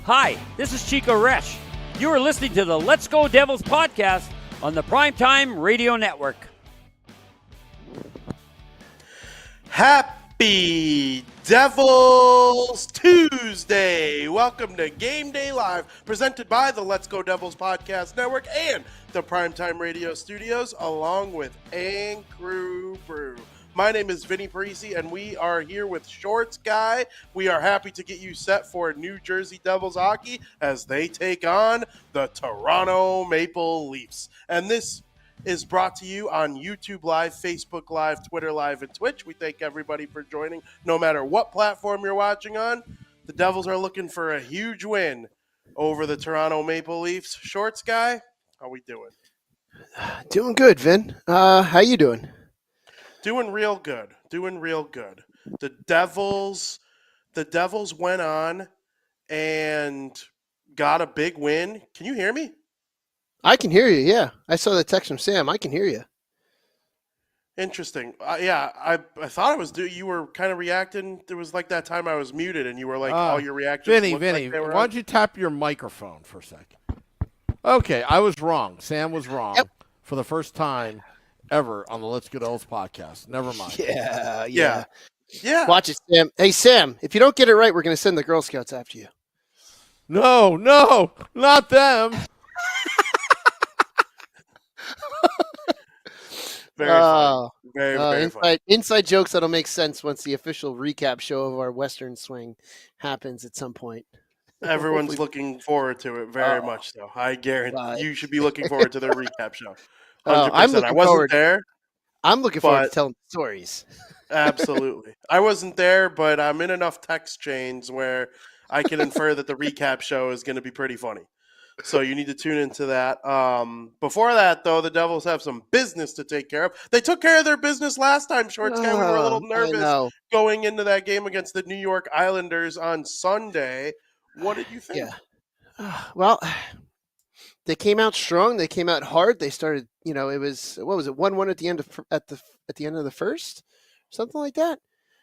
Hi, this is Chico Resch. You are listening to the Let's Go Devils podcast on the Primetime Radio Network. Happy Devils Tuesday! Welcome to Game Day Live, presented by the Let's Go Devils Podcast Network and the Primetime Radio Studios, along with Crew Brew. My name is Vinnie, Parise, and we are here with Shorts Guy. We are happy to get you set for New Jersey Devils hockey as they take on the Toronto Maple Leafs. And this is brought to you on YouTube Live, Facebook Live, Twitter Live, and Twitch. We thank everybody for joining. No matter what platform you're watching on, the Devils are looking for a huge win over the Toronto Maple Leafs. Shorts Guy, how we doing? Doing good, Vin. How you doing? Doing real good. The Devils went on and got a big win. Can you hear me? I can hear you, yeah. I saw the text from Sam. I can hear you. Interesting. I thought I was you were kind of reacting. There was like that time I was muted and you were like, all your reactions Vinny, like they were why don't you tap your microphone for a second? Okay, I was wrong. Sam was wrong for the first time ever on the Let's Go Devils podcast. Never mind. Yeah. Watch it, Sam. Hey, Sam, if you don't get it right, we're going to send the Girl Scouts after you. No, not them. Very funny. Very funny. Inside jokes that'll make sense once the official recap show of our Western swing happens at some point. Everyone's looking forward to it very much so. I guarantee you should be looking forward to the recap show. 100%. I wasn't there. I'm looking forward to telling stories. Absolutely. I wasn't there, but I'm in enough text chains where I can infer that the recap show is going to be pretty funny. So you need to tune into that. Before that, though, the Devils have some business to take care of. They took care of their business last time, Shorts Guy. We were a little nervous going into that game against the New York Islanders on Sunday. What did you think? Well, they came out strong. They came out hard. They started, it was, 1-1 at the end of the first? Something like that?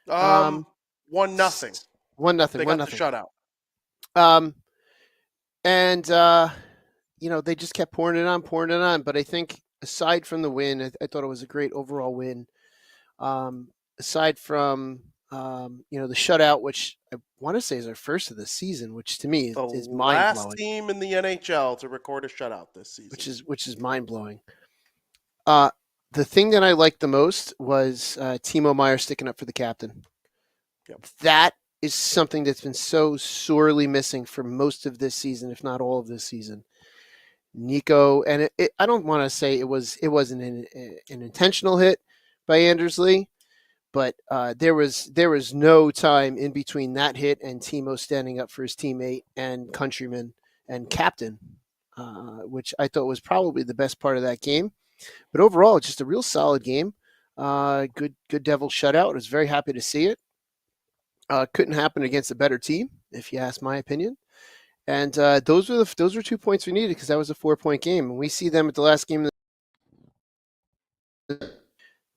1-0. 1-0. They got 1-0. the shutout. And they just kept pouring it on. But I think aside from the win, I thought it was a great overall win. Aside from, the shutout, which I want to say is our first of the season, which to me is mind-blowing. Last team in the NHL to record a shutout this season. Which is mind-blowing. The thing that I liked the most was Timo Meier sticking up for the captain. Yep. That is something that's been so sorely missing for most of this season, if not all of this season. Nico, and I don't want to say it wasn't an intentional hit by Anders Lee, but there was no time in between that hit and Timo standing up for his teammate and countryman and captain, which I thought was probably the best part of that game. But overall, just a real solid game. Good Devil shutout. I was very happy to see it. Couldn't happen against a better team, if you ask my opinion. And those were 2 points we needed because that was a 4-point game. And we see them at the last game.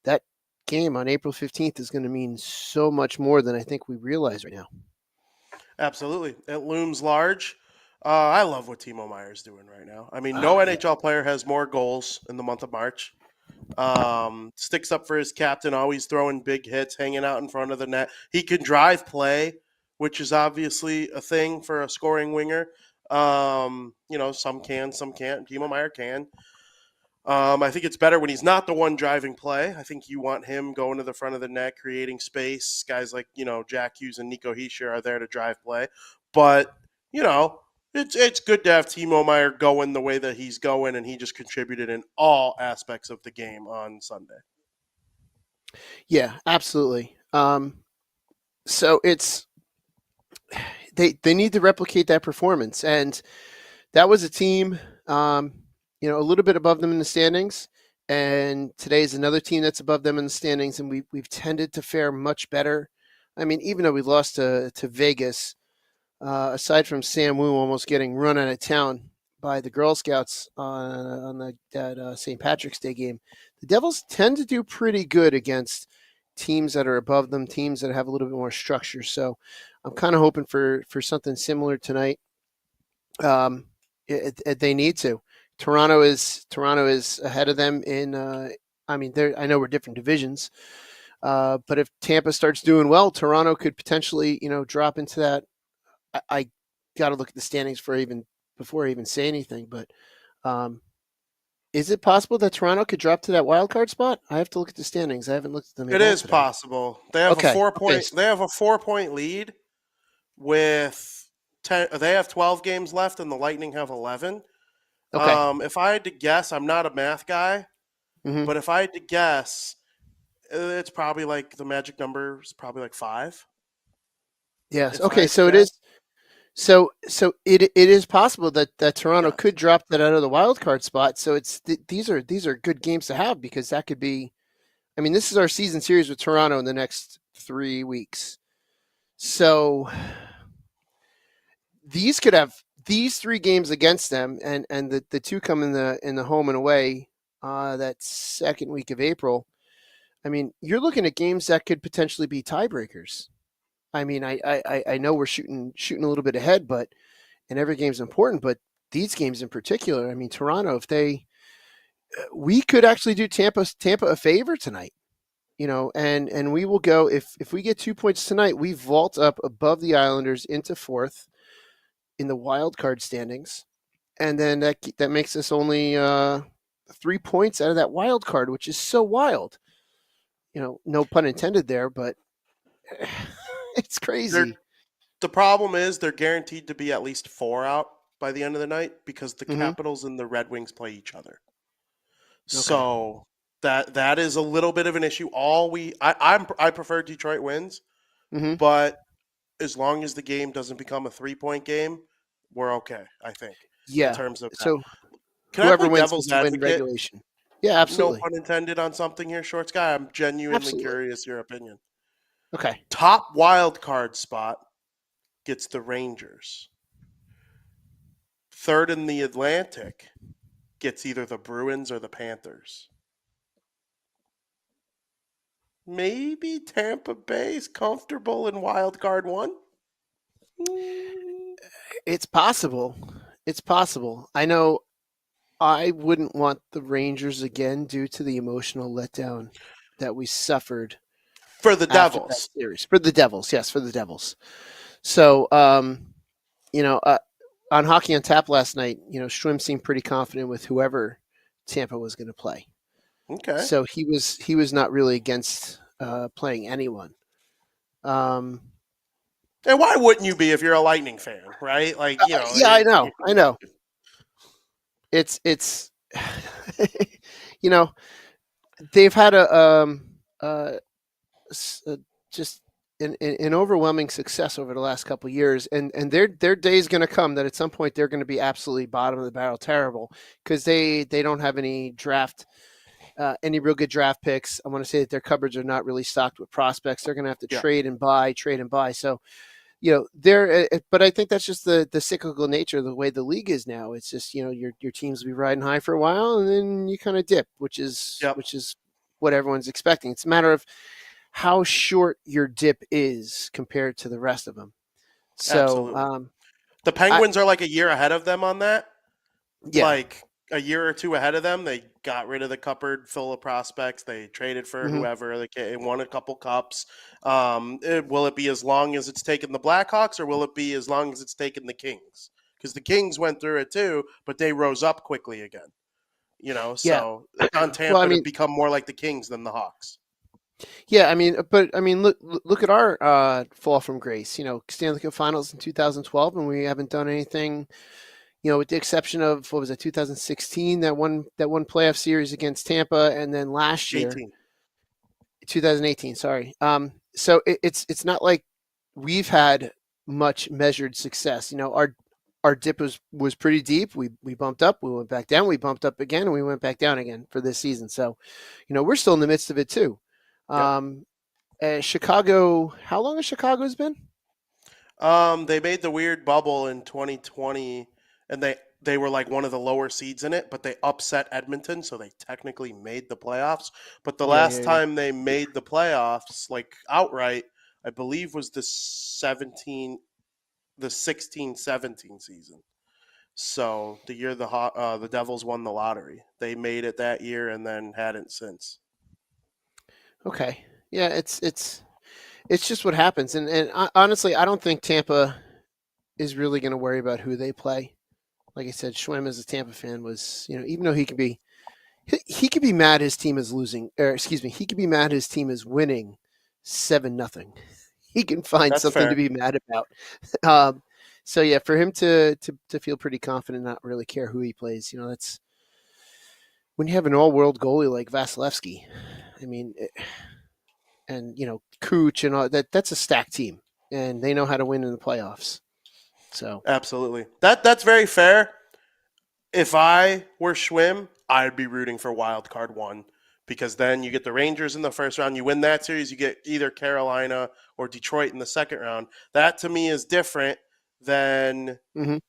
That game on April 15th is going to mean so much more than I think we realize right now. Absolutely. It looms large. I love what Timo Meier's doing right now. I mean, no NHL player has more goals in the month of March. Sticks up for his captain, always throwing big hits, hanging out in front of the net. He can drive play, which is obviously a thing for a scoring winger. Some can, some can't. Timo Meier can. I think it's better when he's not the one driving play. I think you want him going to the front of the net, creating space. Guys like, Jack Hughes and Nico Hischier are there to drive play. But, it's good to have Timo Meier going the way that he's going, and he just contributed in all aspects of the game on Sunday. Yeah, absolutely. So it's they need to replicate that performance, and that was a team, a little bit above them in the standings. And today is another team that's above them in the standings, and we've tended to fare much better. I mean, even though we lost to Vegas. Aside from Sam Wu almost getting run out of town by the Girl Scouts on that St. Patrick's Day game, the Devils tend to do pretty good against teams that are above them, teams that have a little bit more structure. So I'm kind of hoping for something similar tonight. They need to. Toronto is ahead of them in. I mean, I know we're different divisions, but if Tampa starts doing well, Toronto could potentially, drop into that. I got to look at the standings before I even say anything. But is it possible that Toronto could drop to that wild card spot? I have to look at the standings. I haven't looked at them It at all is today. possible. They have Okay. a 4-point. They have a 4-point lead with 10. They have 12 games left, and the Lightning have 11. Okay. If I had to guess, I'm not a math guy, Mhm. but if I had to guess, it's probably like the magic number is probably like 5. Yes. If I Okay. had to So it is. guess. So it is possible that Toronto Yes. could drop that out of the wild card spot. So these are good games to have because that could be. I mean, this is our season series with Toronto in the next 3 weeks. So these could have these 3 games against them, and the 2 come in the home and away that second week of April. I mean, you're looking at games that could potentially be tiebreakers. I mean, I know we're shooting a little bit ahead, but and every game's important, but these games in particular, I mean, Toronto, we could actually do Tampa a favor tonight, and we will go if we get 2 points tonight, we vault up above the Islanders into 4th in the wild card standings, and then that makes us only 3 points out of that wild card, which is so wild. No pun intended there, but it's crazy. The problem is they're guaranteed to be at least 4 out by the end of the night because the Mm-hmm. Capitals and the Red Wings play each other. Okay. So that is a little bit of an issue. I prefer Detroit wins, Mm-hmm. but as long as the game doesn't become a 3-point game, we're okay. I think in Yeah. terms of that. So Can I whoever play wins devil's gets to win advocate? regulation. Yeah, No absolutely. pun intended on something here, Shorts guy. I'm genuinely Absolutely. curious your opinion. Okay. Top wild card spot gets the Rangers. Third in the Atlantic gets either the Bruins or the Panthers. Maybe Tampa Bay's comfortable in wild card 1. It's possible. It's possible. I know I wouldn't want the Rangers again due to the emotional letdown that we suffered For the after that Devils. series. For the Devils, yes, for the Devils. So, on Hockey on Tap last night, Schwim seemed pretty confident with whoever Tampa was going to play. Okay. So he was not really against playing anyone. And why wouldn't you be if you're a Lightning fan, right? Like, yeah, I know. It's they've had just an overwhelming success over the last couple of years, and their day is going to come that at some point they're going to be absolutely bottom of the barrel terrible because they don't have any real good draft picks. I want to say that their cupboards are not really stocked with prospects. They're going to have to trade and buy. So, but I think that's just the cyclical nature of the way the league is now. It's just, your teams will be riding high for a while and then you kind of dip, which is what everyone's expecting. It's a matter of how short your dip is compared to the rest of them. So, absolutely. The Penguins are like a year ahead of them on that. Yeah. Like a year or 2 ahead of them. They got rid of the cupboard full of prospects. They traded for whoever. They won a couple cups. Will it be as long as it's taken the Blackhawks, or will it be as long as it's taken the Kings? Because the Kings went through it too, but they rose up quickly again. So it's on Tampa to become more like the Kings than the Hawks. Yeah, look at our fall from grace. Stanley Cup Finals in 2012, and we haven't done anything. With the exception of 2016, that one playoff series against Tampa, and then last year, 2018. Sorry. So it's not like we've had much measured success. Our dip was pretty deep. We bumped up, we went back down, we bumped up again, and we went back down again for this season. So, we're still in the midst of it too. Chicago, how long has Chicago's been? They made the weird bubble in 2020, and they were like one of the lower seeds in it, but they upset Edmonton, so they technically made the playoffs. But the last time they made the playoffs, like outright, I believe was the 16-17 season. So the year the Devils won the lottery, they made it that year and then hadn't since. Okay. Yeah, it's just what happens, and honestly, I don't think Tampa is really going to worry about who they play. Like I said, Schwem as a Tampa fan was, even though he could be mad his team is losing, or excuse me, he could be mad his team is winning 7-0. He can find That's something to fair. be mad about. So yeah, for him to feel pretty confident, not really care who he plays, that's when you have an all-world goalie like Vasilevsky. I mean, and Cooch and all that. That's a stacked team, and they know how to win in the playoffs. So Absolutely. That's very fair. If I were Schwim, I'd be rooting for wild card 1 because then you get the Rangers in the first round. You win that series, you get either Carolina or Detroit in the second round. That to me is different than mhm.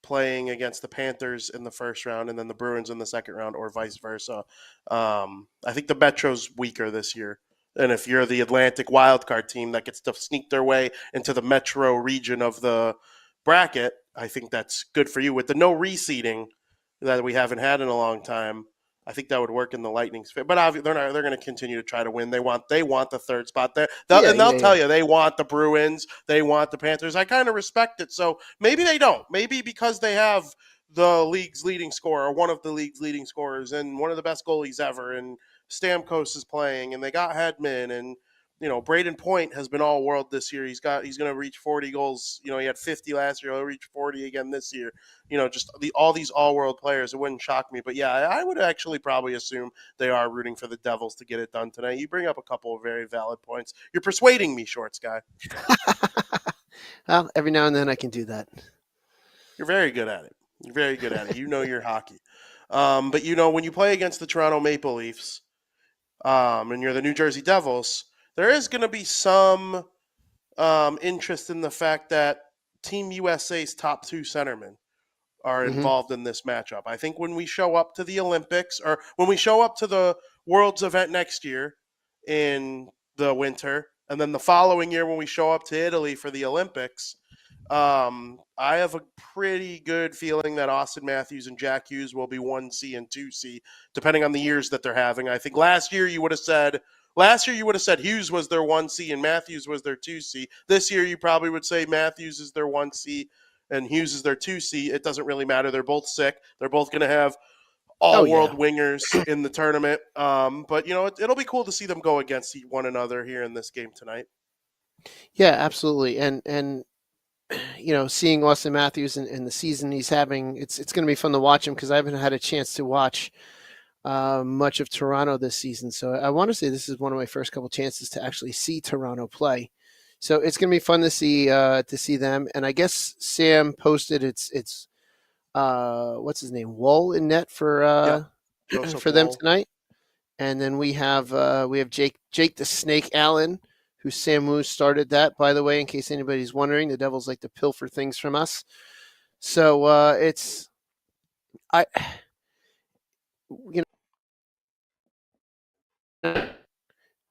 playing against the Panthers in the first round and then the Bruins in the second round, or vice versa. I think the Metro's weaker this year. And if you're the Atlantic wildcard team that gets to sneak their way into the Metro region of the bracket, I think that's good for you. With the no reseeding that we haven't had in a long time, I think that would work in the Lightning's favor. But obviously, they're going to continue to try to win. They want the third spot there. They'll tell you they want the Bruins, they want the Panthers. I kind of respect it. So maybe they don't. Maybe because they have the league's leading scorer, or one of the league's leading scorers, and one of the best goalies ever, and Stamkos is playing, and they got Hedman, and Braden Point has been all world this year. He's going to reach 40 goals. He had 50 last year. He'll reach 40 again this year. Just all these all world players. It wouldn't shock me. But yeah, I would actually probably assume they are rooting for the Devils to get it done tonight. You bring up a couple of very valid points. You're persuading me, Shorts guy. Well, every now and then I can do that. You're very good at it. You're very good at it. You know your hockey. But when you play against the Toronto Maple Leafs, and you're the New Jersey Devils, there is going to be some interest in the fact that Team USA's top 2 centermen are involved in this matchup. I think when we show up to the Olympics, or when we show up to the Worlds event next year in the winter, and then the following year when we show up to Italy for the Olympics, I have a pretty good feeling that Austin Matthews and Jack Hughes will be 1C and 2C, depending on the years that they're having. I think last year you would have said Hughes was their 1C and Matthews was their 2C. This year you probably would say Matthews is their 1C and Hughes is their 2C. It doesn't really matter. They're both sick. They're both going to have all-world wingers in the tournament. But, it'll be cool to see them go against one another here in this game tonight. Yeah, absolutely. And seeing Austin Matthews and the season he's having, it's going to be fun to watch him because I haven't had a chance to watch much of Toronto this season. So I want to say this is one of my first couple chances to actually see Toronto play. So it's going to be fun to see them. And I guess Sam posted it's what's his name, Woll in net for them tonight. And then we have Jake the Snake Allen, who Sam Moose started that, by the way, in case anybody's wondering. The Devils like to pilfer things from us. So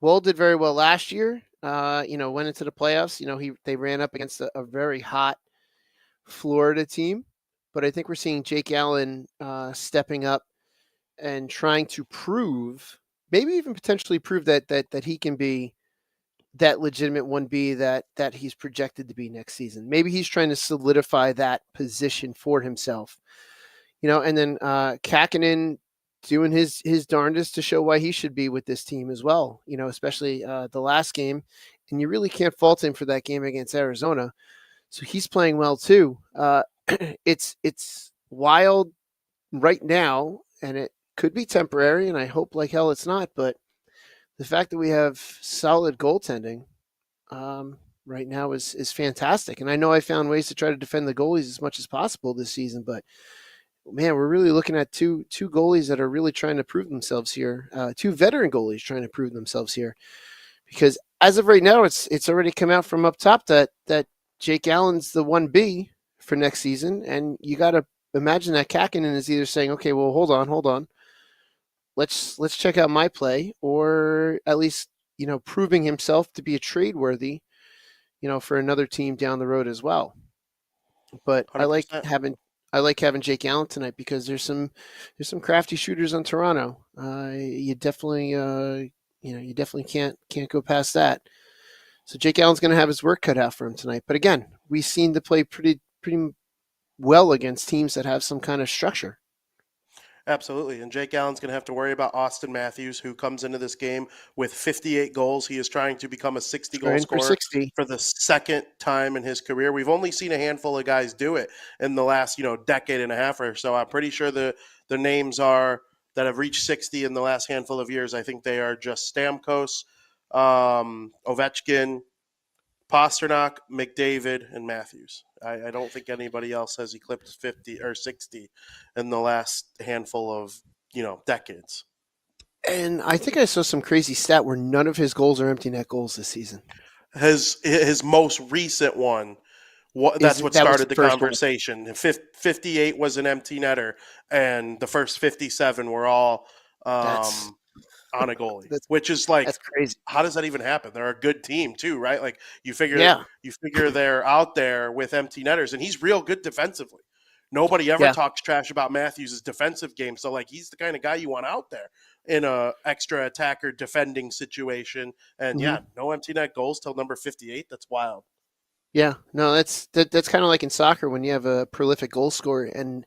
Woll did very well last year. Went into the playoffs. They ran up against a very hot Florida team, but I think we're seeing Jake Allen stepping up and trying to prove, maybe even potentially prove that he can be that legitimate 1B that he's projected to be next season. Maybe he's trying to solidify that position for himself. And then Kakkonen doing his darndest to show why he should be with this team as well, especially the last game. And you really can't fault him for that game against Arizona. So he's playing well too. It's wild right now, and it could be temporary, and I hope like hell it's not, but the fact that we have solid goaltending right now is fantastic. And I know I found ways to try to defend the goalies as much as possible this season, but man, we're really looking at two goalies that are really trying to prove themselves here. 2 veteran goalies trying to prove themselves here, because as of right now, it's already come out from up top that Jake Allen's the 1B for next season, and you got to imagine that Kakkonen is either saying, okay, well, hold on. Let's check out my play, or at least, proving himself to be a trade worthy, for another team down the road as well. But I like 100%. having Jake Allen tonight because there's some crafty shooters on Toronto. You definitely you definitely can't go past that. So Jake Allen's going to have his work cut out for him tonight. But again, we seem to play pretty well against teams that have some kind of structure. Absolutely. And Jake Allen's going to have to worry about Austin Matthews, who comes into this game with 58 goals. He is trying to become a 60-goal Trying for scorer 60. for the second time in his career. We've only seen a handful of guys do it in the last, decade and a half or so. I'm pretty sure the names are that have reached 60 in the last handful of years. I think they are just Stamkos, Ovechkin, Pasternak, McDavid, and Matthews. I don't think anybody else has eclipsed 50 or 60 in the last handful of, decades. And I think I saw some crazy stat where none of his goals are empty net goals this season. His most recent one, that's what That was started the first one. conversation. 58 was an empty netter, and the first 57 were all That's on a goalie, that's which is like, that's crazy. how does that even happen? They're a good team too, right? Like you figure Yeah. they're out there with empty netters, and he's real good defensively. Nobody ever Yeah. talks trash about Matthews' defensive game, so like he's the kind of guy you want out there in a extra attacker defending situation. And Mhm. no empty net goals till number 58. That's wild. Yeah. No, that's kind of like in soccer when you have a prolific goal scorer and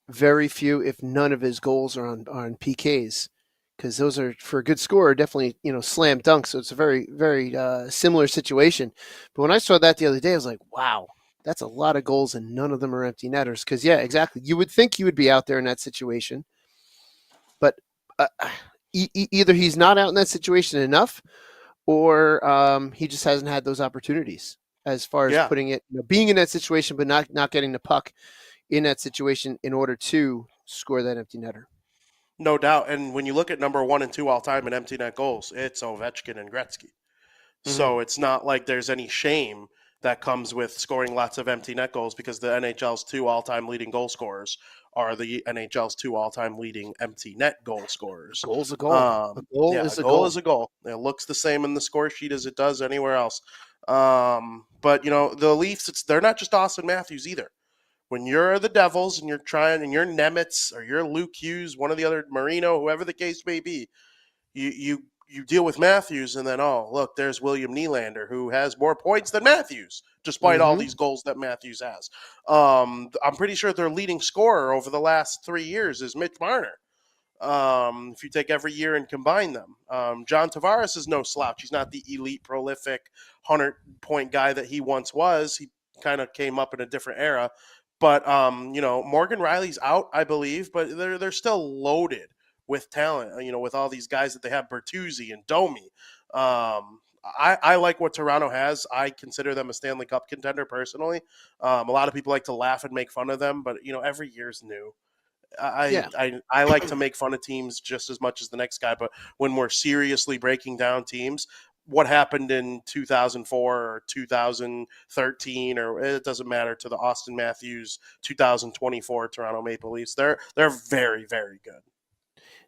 very few, if none of his goals are on PKs, because those are for a good scorer definitely slam dunks. So it's a very very similar situation. But when I saw that the other day, I was like, wow, that's a lot of goals and none of them are empty netters. Because yeah, exactly. You would think you would be out there in that situation, but either he's not out in that situation enough, or he just hasn't had those opportunities as far as Yeah, putting it, being in that situation, but not getting the puck in that situation in order to score that empty netter. no doubt. And when you look at number 1 and 2 all time in empty net goals, it's Ovechkin and Gretzky. Mm-hmm. So it's not like there's any shame that comes with scoring lots of empty net goals because the NHL's 2 all-time leading goal scorers are the NHL's 2 all-time leading empty net goal scorers. Goal's a goal. A goal is A a goal goal. is a goal. It looks the same in the score sheet as it does anywhere else. But the Leafs, they're not just Austin Matthews either. When you're the Devils and you're Nemitz or you're Luke Hughes, one of the other Marino, whoever the case may be, you deal with Matthews, and then look, there's William Nylander, who has more points than Matthews, despite all Mm-hmm. these goals that Matthews has. I'm pretty sure their leading scorer over the last 3 years is Mitch Marner. If you take every year and combine them, John Tavares is no slouch. He's not the elite, prolific 100-point guy that he once was. He kind of came up in a different era. But Morgan Riley's out, I believe, but they're still loaded with talent. With all these guys that they have, Bertuzzi and Domi. I like what Toronto has. I consider them a Stanley Cup contender personally. A lot of people like to laugh and make fun of them, but every year's new. Yeah. I like to make fun of teams just as much as the next guy, but when we're seriously breaking down teams, what happened in 2004 or 2013, or it doesn't matter, to the Austin Matthews 2024 Toronto Maple Leafs, they're very, very good.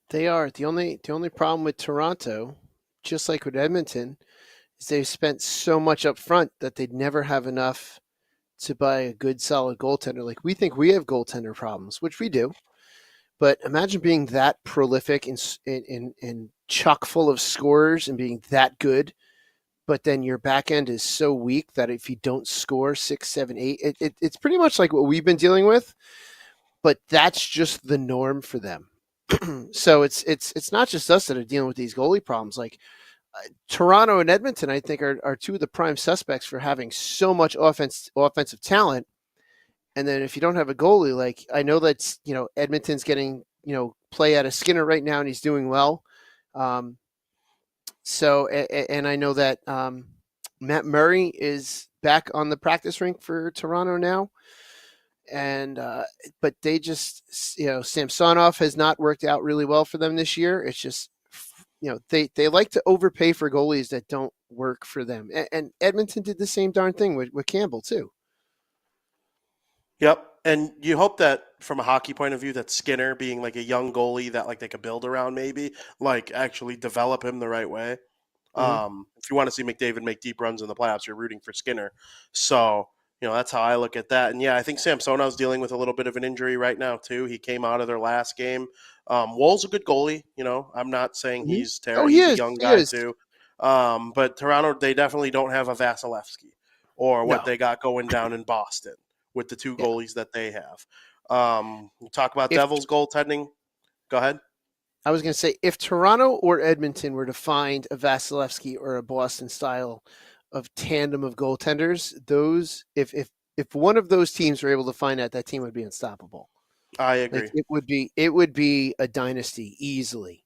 They are. The only problem with Toronto, just like with Edmonton, is they've spent so much up front that they'd never have enough to buy a good solid goaltender. Like we think we have goaltender problems, which we do. But imagine being that prolific and chock full of scorers and being that good, but then your back end is so weak that if you don't score 6, 7, 8, it's pretty much like what we've been dealing with. But that's just the norm for them. So it's not just us that are dealing with these goalie problems. Like Toronto and Edmonton, I think, are two of the prime suspects for having so much offensive talent. And then if you don't have a goalie, like I know that's Edmonton's getting play out of Skinner right now, and he's doing well. So and I know that Matt Murray is back on the practice rink for Toronto now, and but they just Samsonov has not worked out really well for them this year. It's just they like to overpay for goalies that don't work for them, and Edmonton did the same darn thing with Campbell too. Yep. And you hope that from a hockey point of view, that Skinner being like a young goalie that like they could build around, maybe like actually develop him the right way. Mm-hmm. If you want to see McDavid make deep runs in the playoffs, you're rooting for Skinner. So That's how I look at that. And yeah, I think Samsonov's dealing with a little bit of an injury right now too. He came out of their last game. Wool's a good goalie. I'm not saying Mhm. he's Oh, terrible. he He's a is. young He guy is. too. But Toronto, they definitely don't have a Vasilevsky or what No. they got going down in Boston with the two Yeah. goalies that they have. Talk about If Devils goaltending. Go ahead. I was going to say, if Toronto or Edmonton were to find a Vasilevsky or a Boston style of tandem of goaltenders, if one of those teams were able to find that team would be unstoppable. I Like agree. it would be a dynasty easily.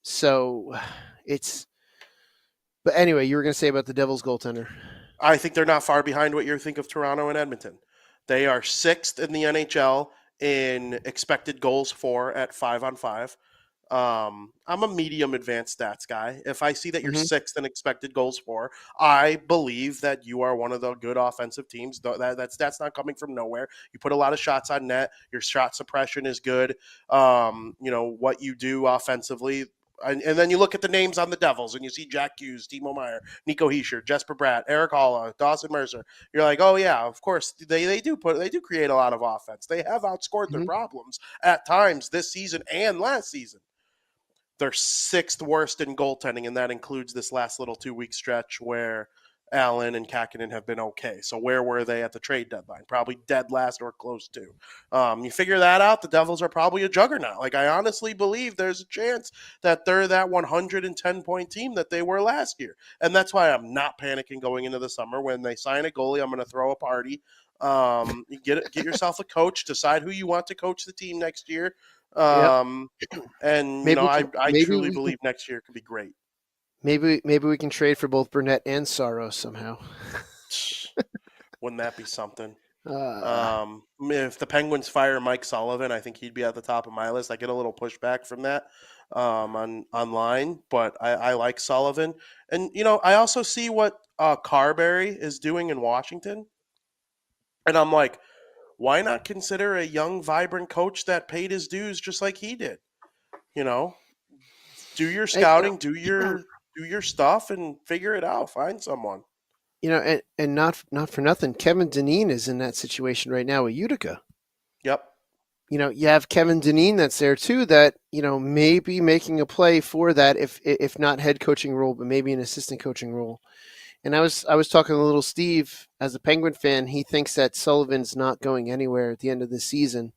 So it's. But anyway, you were going to say about the Devils goaltender. I think they're not far behind what you think of Toronto and Edmonton. They are sixth in the NHL in expected goals for at 5-on-5. I'm a medium advanced stats guy. If I see that you're Mhm. sixth in expected goals for, I believe that you are one of the good offensive teams. That's not coming from nowhere. You put a lot of shots on net. Your shot suppression is good. What you do offensively. And then you look at the names on the Devils, and you see Jack Hughes, Timo Meyer, Nico Hischier, Jesper Bratt, Eric Halla, Dawson Mercer. You're like, oh yeah, of course they do create a lot of offense. They have outscored their Mhm. problems at times this season and last season. They're sixth worst in goaltending, and that includes this last little 2-week stretch where Allen and Kakinen have been okay. So where were they at the trade deadline? Probably dead last or close to. You figure that out, the Devils are probably a juggernaut. Like, I honestly believe there's a chance that they're that 110-point team that they were last year. And that's why I'm not panicking going into the summer. When they sign a goalie, I'm going to throw a party. You get yourself a coach, decide who you want to coach the team next year. Yep. And Maybe we I maybe truly we can believe next year could be great. maybe we can trade for both Burnett and Saros somehow. Wouldn't that be something? Uh, If the Penguins fire Mike Sullivan, I think he'd be at the top of my list. I get a little pushback from that on online, but I like Sullivan, and I also see what Carberry is doing in Washington, and I'm like, why not consider a young, vibrant coach that paid his dues just like he did? You know, do your and, scouting, do your stuff, and figure it out. Find someone. and not for nothing, Kevin Dineen is in that situation right now with Utica. Yep. You have Kevin Dineen that's there too. That may be making a play for that, if not head coaching role, but maybe an assistant coaching role. And I was talking to little Steve as a Penguin fan. He thinks that Sullivan's not going anywhere at the end of the season,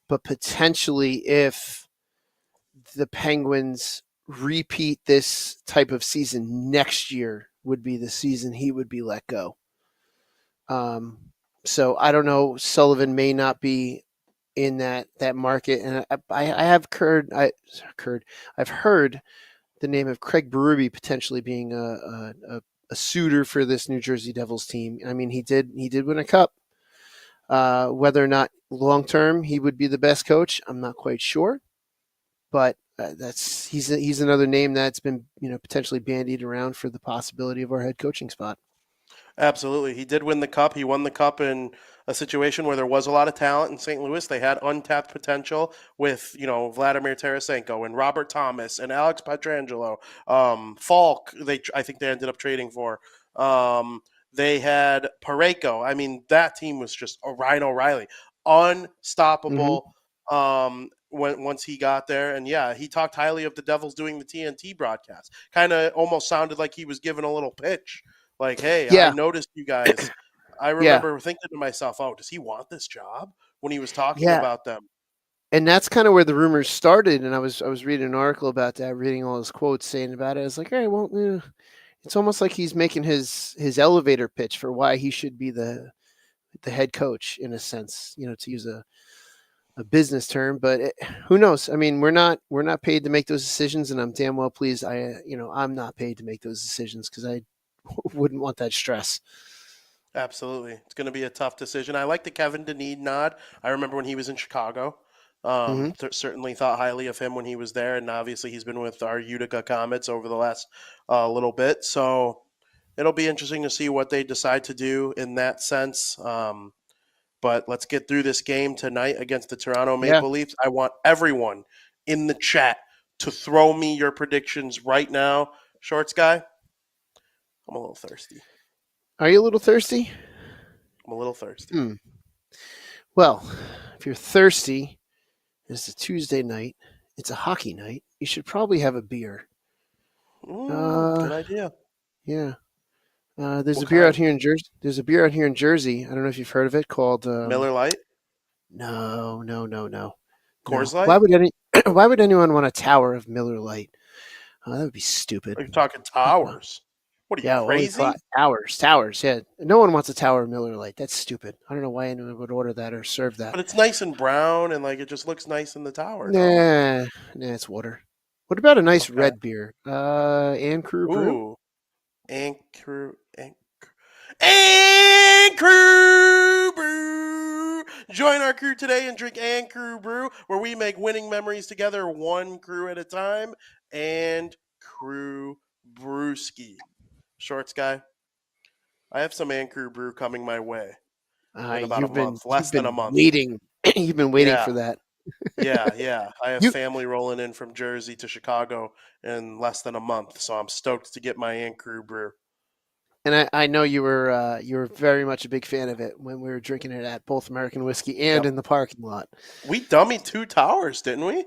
but potentially if the Penguins repeat this type of season next year would be the season he would be let go. So I don't know. Sullivan may not be in that market, and I have I've heard the name of Craig Berube potentially being a suitor for this New Jersey Devils team. I mean, he did win a cup. Whether or not long term he would be the best coach, I'm not quite sure. But he's another name that's been potentially bandied around for the possibility of our head coaching spot. Absolutely. He did win the cup. He won the cup in a situation where there was a lot of talent in St. Louis. They had untapped potential with, Vladimir Tarasenko and Robert Thomas and Alex Pietrangelo. Falk, I think they ended up trading for. They had Pareko. I mean, that team was just a Ryan O'Reilly. Unstoppable. Once he got there. And yeah, he talked highly of the Devils doing the TNT broadcast. Kind of almost sounded like he was giving a little pitch. Like, hey, I Yeah, noticed you guys. I yeah, remember thinking to myself, oh, does he want this job? When he was talking yeah. about them. And that's kind of where the rumors started. And I was reading an article about that, reading all his quotes saying about it. I was like, hey, well, it's almost like he's making his elevator pitch for why he should be the head coach in a sense, to use a business term. But who knows? I mean, we're not paid to make those decisions, and I'm damn well pleased. I'm not paid to make those decisions because I wouldn't want that stress. Absolutely. It's going to be a tough decision. I like the Kevin Dineen nod. I remember when he was in Chicago. Mm-hmm. Certainly thought highly of him when he was there, and obviously he's been with our Utica Comets over the last little bit. So it'll be interesting to see what they decide to do in that sense. But let's get through this game tonight against the Toronto Yeah. Maple Leafs. I want everyone in the chat to throw me your predictions right now. Shorts guy, I'm a little thirsty. Are you a little thirsty? I'm a little thirsty. Well, if you're thirsty, it's a Tuesday night. It's a hockey night. You should probably have a beer. Good idea. Yeah. There's What a beer out kind? here in Jersey. There's a beer out here in Jersey. I don't know if you've heard of it. Called Miller Lite? No. Coors No. Light? Why would Why would anyone want a tower of Miller Lite? That would be stupid. Are you talking towers? What are you, Yeah, crazy? towers. Yeah, no one wants a tower of Miller Lite. That's stupid. I don't know why anyone would order that or serve that. But it's nice and brown, and like it just looks nice in the tower. Nah, it's water. What about a nice Okay. red beer? Ann Crew Brew. Ooh, and crew brew. Join our crew today and drink and crew brew, where we make winning memories together, one crew at a time. And crew brewski. Shorts guy, I have some and crew brew coming my way in about a month, less than a month. Waiting. You've been waiting Yeah. for that. Yeah. I have You- family rolling in from Jersey to Chicago in less than a month, so I'm stoked to get my and crew brew. And I know you were very much a big fan of it when we were drinking it at both American Whiskey and Yep. in the parking lot. We dummied 2 towers, didn't we?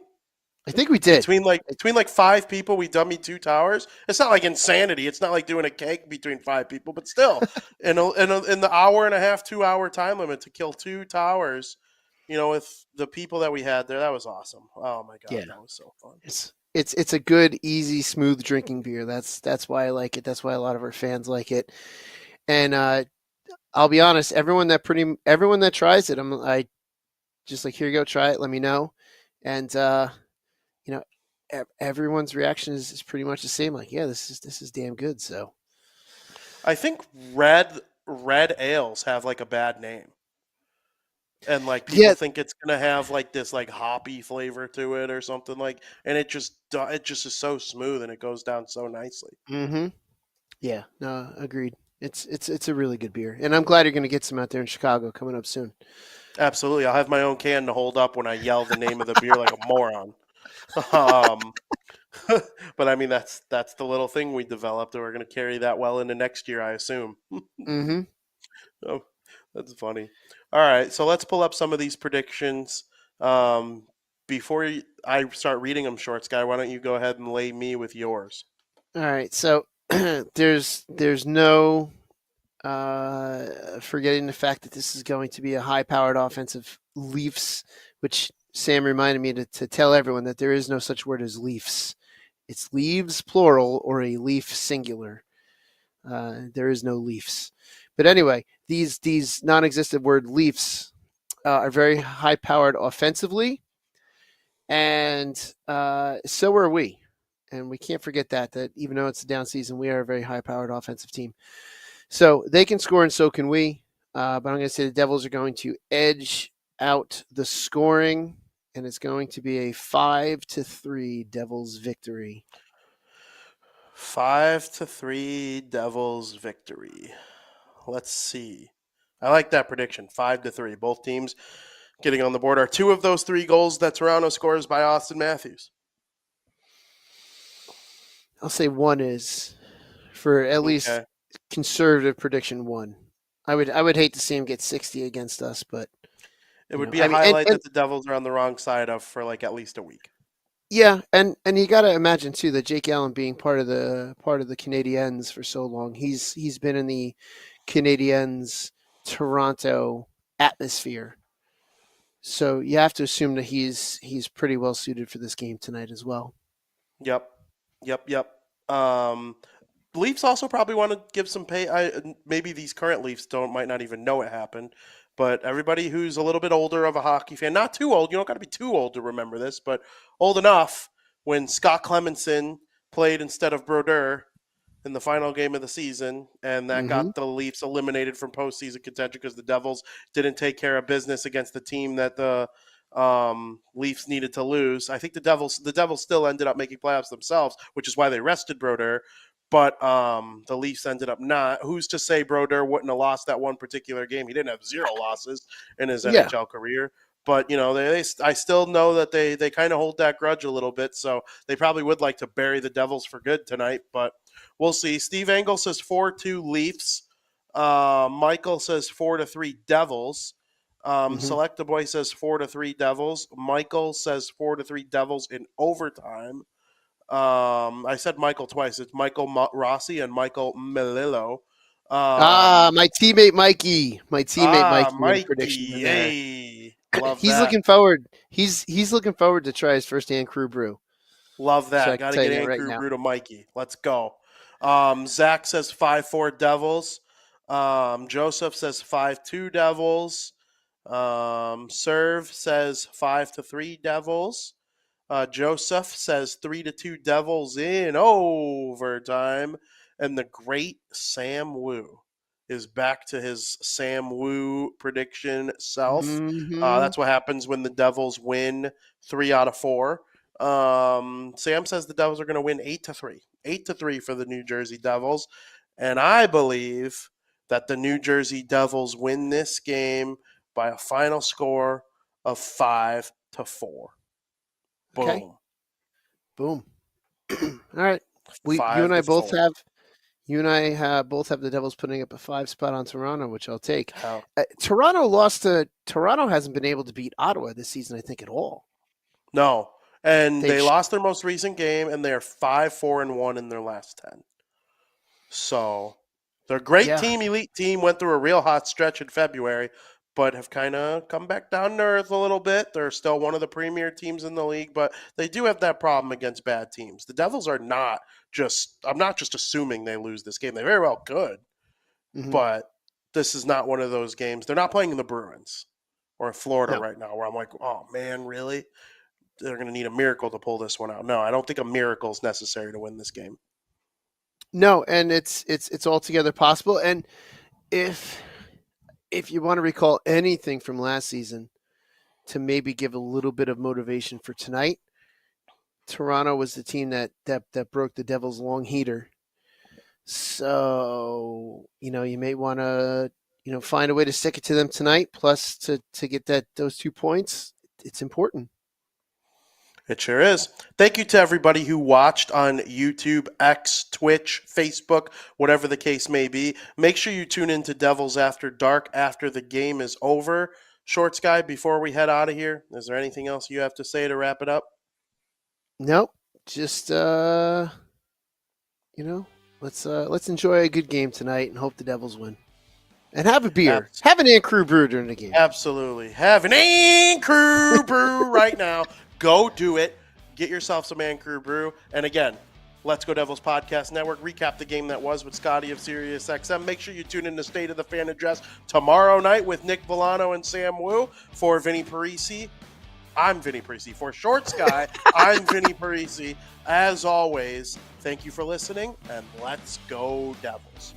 I think we did. Between like 5 people, we dummied 2 towers. It's not like insanity. It's not like doing a cake between 5 people, but still, in the hour and a half, 2-hour time limit to kill 2 towers, with the people that we had there, that was awesome. Oh my god, Yeah. that was so fun. It's a good, easy, smooth drinking beer. That's why I like it. That's why a lot of our fans like it. And I'll be honest, everyone that tries it, I just like, here you go, try it. Let me know. And everyone's reaction is pretty much the same. Like, yeah, this is damn good. So I think red ales have like a bad name. And like people think it's gonna have like this like hoppy flavor to it or something like, and it just is so smooth and it goes down so nicely. Mm-hmm. Yeah, no, agreed. It's a really good beer, and I'm glad you're going to get some out there in Chicago coming up soon. Absolutely, I'll have my own can to hold up when I yell the name of the beer like a moron. But I mean that's the little thing we developed, and we're going to carry that well into next year, I assume. Mm-hmm. Oh, that's funny. All right, so let's pull up some of these predictions. Before I start reading them, Shorts Guy, why don't you go ahead and lay me with yours? All right, so there's no forgetting the fact that this is going to be a high-powered offensive Leafs, which Sam reminded me to tell everyone that there is no such word as Leafs. It's Leaves plural or a Leaf singular. There is no Leafs. But anyway, these non-existent word Leafs are very high-powered offensively, and so are we. And we can't forget that even though it's a down season, we are a very high-powered offensive team. So they can score, and so can we. But I'm going to say the Devils are going to edge out the scoring, and it's going to be a 5-3 Devils victory. 5-3 Devils victory. Let's see. I like that prediction. 5-3. Both teams getting on the board. Are 2 of those 3 goals that Toronto scores by Austin Matthews? I'll say 1 is for at least conservative prediction 1. I would hate to see him get 60 against us, but it would be a highlight that the Devils are on the wrong side of for like at least a week. Yeah, and you got to imagine too that Jake Allen being part of the Canadiens for so long, he's been in the Canadiens Toronto atmosphere. So you have to assume that he's pretty well suited for this game tonight as well. Yep. Leafs also probably want to give some pay. Maybe these current Leafs might not even know it happened, but everybody who's a little bit older of a hockey fan, not too old, you don't got to be too old to remember this, but old enough, when Scott Clemmensen played instead of Brodeur in the final game of the season, and that got the Leafs eliminated from postseason contention because the Devils didn't take care of business against the team that the Leafs needed to lose. I think the Devils still ended up making playoffs themselves, which is why they rested Brodeur. But the Leafs ended up not. Who's to say Brodeur wouldn't have lost that one particular game? He didn't have 0 losses in his NHL career. But, I still know that they kind of hold that grudge a little bit. So they probably would like to bury the Devils for good tonight. But we'll see. Steve Engel says 4-2 Leafs. Michael says 4-3 Devils. Mhm. Selectaboy says 4-3 Devils. Michael says 4-3 Devils in overtime. I said Michael twice. It's Michael Rossi and Michael Melillo. My teammate Mikey. My teammate Mikey made a prediction Mikey. in there. Hey, love He's that. looking forward. He's looking forward to try his first Ann Crew brew. Love So that. I can Got to tell get you that Ann right Crew now. Brew to Mikey. Let's go. Zach says 5-4 Devils. Joseph says 5-2 Devils. Serve says 5-3 Devils. Joseph says 3-2 Devils in overtime. And the great Sam Wu is back to his Sam Wu prediction self. Mhm. That's what happens when the Devils win 3 out of 4. Sam says the Devils are going to win 8-3. 8-3 for the New Jersey Devils. And I believe that the New Jersey Devils win this game by a final score of 5-4. Boom. Okay. Boom. All right. You 5 and I to both 4. have. You and I both have the Devils putting up a 5 spot on Toronto, which I'll take. Hell. Toronto hasn't been able to beat Ottawa this season, I think, at all. No. And They've they sh- lost their most recent game, and they're 5-4-1 in their last 10. So they're a great Yeah. team, elite team, went through a real hot stretch in February, but have kind of come back down to earth a little bit. They're still one of the premier teams in the league, but they do have that problem against bad teams. The Devils are not just – I'm not just assuming they lose this game. They very well could, Mhm. but this is not one of those games. They're not playing the Bruins or Florida No. right now where I'm like, oh, man, really? They're going to need a miracle to pull this one out. No, I don't think a miracle is necessary to win this game. No, and it's altogether possible. And if you want to recall anything from last season to maybe give a little bit of motivation for tonight, Toronto was the team that broke the Devils' long heater. So, you may want to, find a way to stick it to them tonight. Plus, to get those 2 points, it's important. It sure is. Thank you to everybody who watched on YouTube, X, Twitch, Facebook, whatever the case may be. Make sure you tune into Devils After Dark after the game is over. Shorts guy, before we head out of here, is there anything else you have to say to wrap it up? Nope. Just let's enjoy a good game tonight and hope the Devils win. And have a beer. Have an Ann Crew brew during the game. Absolutely. Have an Ann Crew brew right now. Go do it. Get yourself some Ann Crew brew. And again, Let's Go Devils Podcast Network. Recap the game that was with Scotty of SiriusXM. Make sure you tune in to State of the Fan Address tomorrow night with Nick Villano and Sam Wu. For Vinnie Parise, I'm Vinnie Parise. For Shorts Guy, I'm Vinnie Parise. As always, thank you for listening, and let's go Devils.